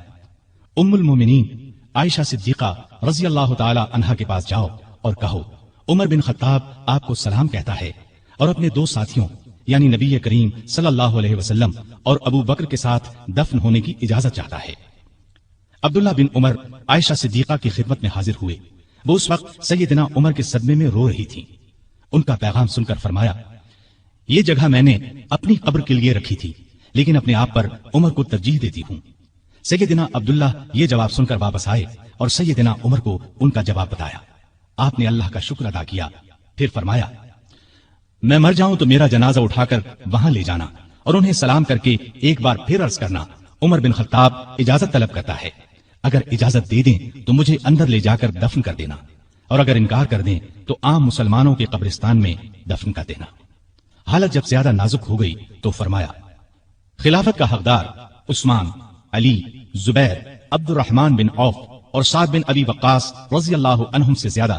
ام المومنین عائشہ صدیقہ رضی اللہ تعالی عنہا کے پاس جاؤ اور کہو، عمر بن خطاب آپ کو سلام کہتا ہے اور اپنے 2 ساتھیوں یعنی نبی کریم صلی اللہ علیہ وسلم اور ابو بکر کے ساتھ دفن ہونے کی اجازت چاہتا ہے۔ عبداللہ بن عمر عائشہ صدیقہ کی خدمت میں حاضر ہوئے۔ وہ اس وقت سیدنا عمر کے صدمے میں رو رہی تھی۔ ان کا پیغام سن کر فرمایا، یہ جگہ میں نے اپنی قبر کے لیے رکھی تھی، لیکن اپنے آپ پر عمر کو ترجیح دیتی ہوں۔ سیدنا عبداللہ یہ جواب سن کر واپس آئے اور سیدنا عمر کو ان کا جواب بتایا۔ آپ نے اللہ کا شکر ادا کیا، پھر فرمایا، میں مر جاؤں تو میرا جنازہ اٹھا کر وہاں لے جانا اور انہیں سلام کر کے ایک بار پھر عرض کرنا، عمر بن خطاب اجازت طلب کرتا ہے، اگر اجازت دے دیں تو مجھے اندر لے جا کر دفن کر دینا، اور اگر انکار کر دیں تو عام مسلمانوں کے قبرستان میں دفن کر دینا۔ حالت جب زیادہ نازک ہو گئی تو فرمایا، خلافت کا حقدار عثمان، علی، زبیر، عبد الرحمن بن عوف اور سعد بن ابی وقاص رضی اللہ عنہم سے زیادہ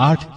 8